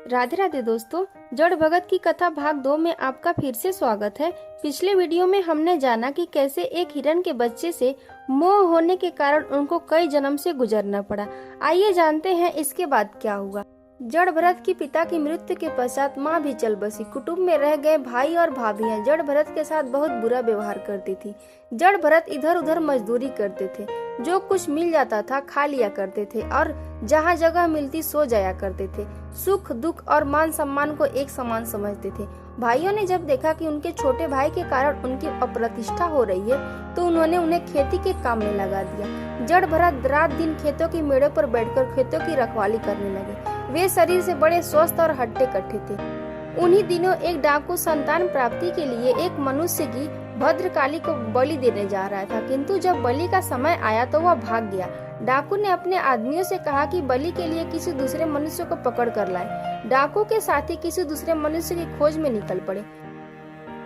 राधे राधे दोस्तों, जड़ भगत की कथा भाग 2 में आपका फिर से स्वागत है। पिछले वीडियो में हमने जाना कि कैसे एक हिरण के बच्चे से मोह होने के कारण उनको कई जन्म से गुजरना पड़ा। आइए जानते हैं इसके बाद क्या हुआ। जड़ भरत की पिता की मृत्यु के पश्चात माँ भी चल बसी। कुटुंब में रह गए भाई और भाभियां जड़ भरत के साथ बहुत बुरा व्यवहार करती थी। जड़ भरत इधर उधर मजदूरी करते थे, जो कुछ मिल जाता था खा लिया करते थे और जहाँ जगह मिलती सो जाया करते थे। सुख दुख और मान सम्मान को एक समान समझते थे। भाइयों ने जब देखा कि उनके छोटे भाई के कारण उनकी अप्रतिष्ठा हो रही है तो उन्होंने उन्हें खेती के काम में लगा दिया। जड़ भरत रात दिन खेतों की मेड़ों पर बैठकर खेतों की रखवाली करने लगे। वे शरीर से बड़े स्वस्थ और हट्टे कट्टे थे। उन्हीं दिनों एक डाकू संतान प्राप्ति के लिए एक मनुष्य की भद्रकाली को बलि देने जा रहा था, किंतु जब बलि का समय आया तो वह भाग गया। डाकू ने अपने आदमियों से कहा कि बलि के लिए किसी दूसरे मनुष्य को पकड़ कर लाए। डाकू के साथी किसी दूसरे मनुष्य की खोज में निकल पड़े।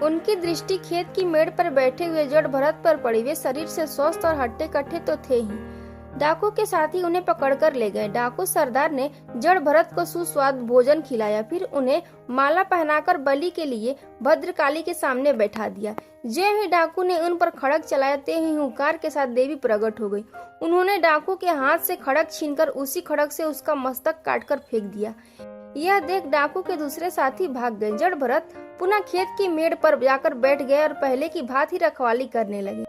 उनकी दृष्टि खेत की मेड़ पर बैठे हुए जड़ भरत पर पड़ी। वे शरीर से स्वस्थ और हट्टे कट्टे तो थे ही। डाकू के साथी उन्हें पकड़कर ले गए। डाकू सरदार ने जड़ भरत को सुस्वाद भोजन खिलाया, फिर उन्हें माला पहनाकर बलि के लिए भद्रकाली के सामने बैठा दिया। जय ही डाकू ने उन पर खड़ग चलाया, ते ही हुंकार के साथ देवी प्रकट हो गई। उन्होंने डाकू के हाथ से खड़ग छीनकर उसी खड़ग से उसका मस्तक काटकर फेंक दिया। यह देख डाकू के दूसरे साथी भाग गए। जड़ भरत पुनः खेत की मेड़ पर जाकर बैठ गए और पहले की भांति रखवाली करने लगे।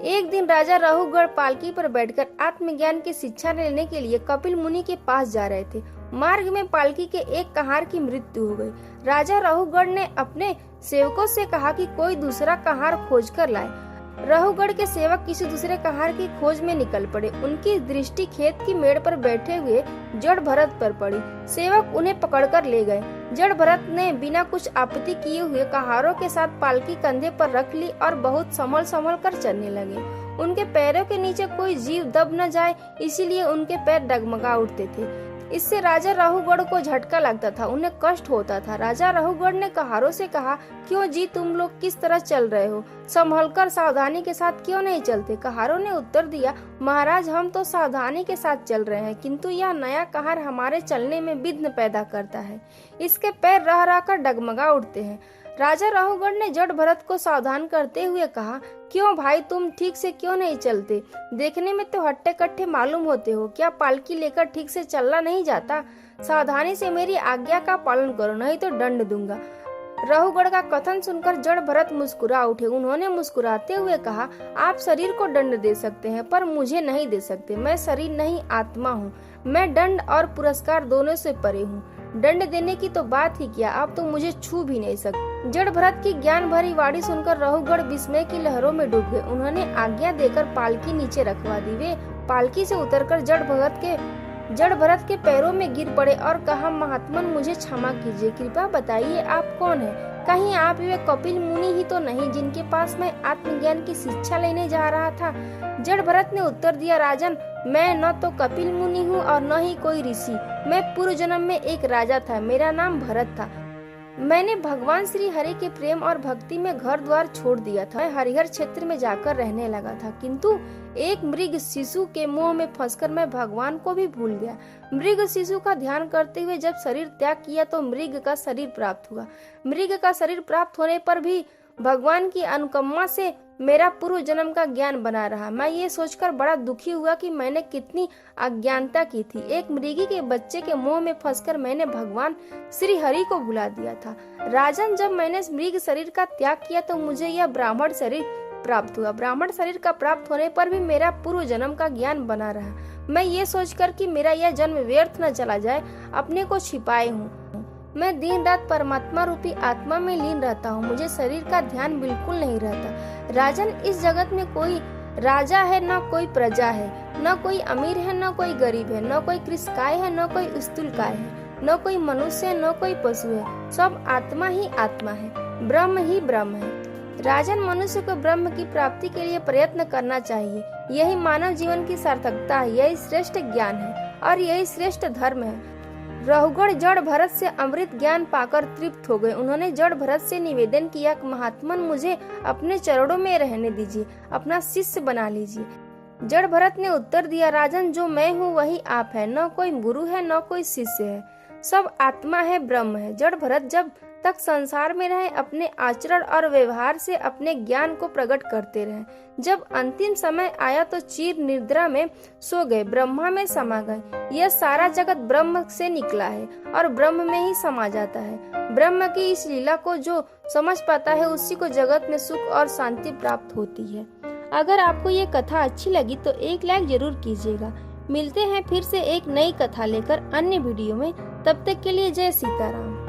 एक दिन राजा राहुगढ़ पालकी पर बैठकर आत्मज्ञान की शिक्षा लेने के लिए कपिल मुनि के पास जा रहे थे। मार्ग में पालकी के एक कहार की मृत्यु हो गई। राजा राहुगढ़ ने अपने सेवकों से कहा कि कोई दूसरा कहार खोज कर लाए। राहुगढ़ के सेवक किसी दूसरे कहार की खोज में निकल पड़े। उनकी दृष्टि खेत की मेड़ पर बैठे हुए जड़ भरत पर पड़ी। सेवक उन्हें पकड़कर ले गए। जड़ भरत ने बिना कुछ आपत्ति किए हुए कहारों के साथ पालकी कंधे पर रख ली और बहुत संभल संभल कर चलने लगे। उनके पैरों के नीचे कोई जीव दब न जाए, इसीलिए उनके पैर डगमगा उठते थे। इससे राजा राहुगढ़ को झटका लगता था, उन्हें कष्ट होता था। राजा राहुगढ़ ने कहारों से कहा, क्यों जी तुम लोग किस तरह चल रहे हो? संभलकर सावधानी के साथ क्यों नहीं चलते? कहारों ने उत्तर दिया, महाराज हम तो सावधानी के साथ चल रहे हैं, किंतु यह नया कहार हमारे चलने में विघ्न पैदा करता है। इसके पैर रह रह कर डगमगा उठते हैं। राजा राहुगढ़ ने जड़ भरत को सावधान करते हुए कहा, क्यों भाई तुम ठीक से क्यों नहीं चलते? देखने में तो हट्टे कट्टे मालूम होते हो, क्या पालकी लेकर ठीक से चलना नहीं जाता? सावधानी से मेरी आज्ञा का पालन करो, नहीं तो दंड दूंगा। राहुगढ़ का कथन सुनकर जड़ भरत मुस्कुरा उठे। उन्होंने मुस्कुराते हुए कहा, आप शरीर को दंड दे सकते हैं पर मुझे नहीं दे सकते। मैं शरीर नहीं आत्मा हूँ। मैं दंड और पुरस्कार दोनों से परे हूँ। दंड देने की तो बात ही क्या, आप तो मुझे छू भी नहीं सकते। जड़ भरत की ज्ञान भरी वाणी सुनकर राहुगढ़ विस्मय की लहरों में डूब गए। उन्होंने आज्ञा देकर पालकी नीचे रखवा दी। वे पालकी से उतरकर जड़ भरत के पैरों में गिर पड़े और कहा, महात्मन मुझे क्षमा कीजिए, कृपया बताइए आप कौन है? कहीं आप वे कपिल मुनि ही तो नहीं जिनके पास मैं आत्मज्ञान की शिक्षा लेने जा रहा था? जड़ भरत ने उत्तर दिया, राजन मैं न तो कपिल मुनि हूँ और न ही कोई ऋषि। मैं पूर्व जन्म में एक राजा था, मेरा नाम भरत था। मैंने भगवान श्री हरि के प्रेम और भक्ति में घर द्वार छोड़ दिया था। मैं हरिहर क्षेत्र में जाकर रहने लगा था, किंतु एक मृग शिशु के मोह में फंसकर मैं भगवान को भी भूल गया। मृग शिशु का ध्यान करते हुए जब शरीर त्याग किया तो मृग का शरीर प्राप्त हुआ। मृग का शरीर प्राप्त होने पर भी भगवान की अनुकंपा से मेरा पूर्व जन्म का ज्ञान बना रहा। मैं ये सोचकर बड़ा दुखी हुआ कि मैंने कितनी अज्ञानता की थी। एक मृगी के बच्चे के मोह में फंसकर मैंने भगवान श्री हरि को भुला दिया था। राजन जब मैंने मृग शरीर का त्याग किया तो मुझे यह ब्राह्मण शरीर प्राप्त हुआ। ब्राह्मण शरीर का प्राप्त होने पर भी मेरा पूर्व जन्म का ज्ञान बना रहा। मैं ये सोचकर कि मेरा यह जन्म व्यर्थ न चला जाए, अपने को छिपाए हूँ। मैं दिन रात परमात्मा रूपी आत्मा में लीन रहता हूँ। मुझे शरीर का ध्यान बिल्कुल नहीं रहता। राजन इस जगत में कोई राजा है न कोई प्रजा है, न कोई अमीर है न कोई गरीब है, न कोई कृषकाय है न कोई स्थूलकाय है, न कोई मनुष्य है न कोई पशु है। सब आत्मा ही आत्मा है, ब्रह्म ही ब्रह्म है। राजन मनुष्य को ब्रह्म की प्राप्ति के लिए प्रयत्न करना चाहिए। यही मानव जीवन की सार्थकता है, यही श्रेष्ठ ज्ञान है और यही श्रेष्ठ धर्म है। राहुगढ़ जड़ भरत से अमृत ज्ञान पाकर तृप्त हो गए। उन्होंने जड़ भरत से निवेदन किया, महात्मन मुझे अपने चरणों में रहने दीजिए, अपना शिष्य बना लीजिए। जड़ भरत ने उत्तर दिया, राजन जो मैं हूँ वही आप है, न कोई गुरु है न कोई शिष्य है। सब आत्मा है, ब्रह्म है। जड़ भरत जब तक संसार में रहे अपने आचरण और व्यवहार से अपने ज्ञान को प्रकट करते रहे। जब अंतिम समय आया तो चीर निद्रा में सो गए, ब्रह्मा में समा गए। यह सारा जगत ब्रह्म से निकला है और ब्रह्म में ही समा जाता है। ब्रह्म की इस लीला को जो समझ पाता है उसी को जगत में सुख और शांति प्राप्त होती है। अगर आपको ये कथा अच्छी लगी तो एक लाइक जरूर कीजिएगा। मिलते हैं फिर से एक नई कथा लेकर अन्य वीडियो में। तब तक के लिए जय सीताराम।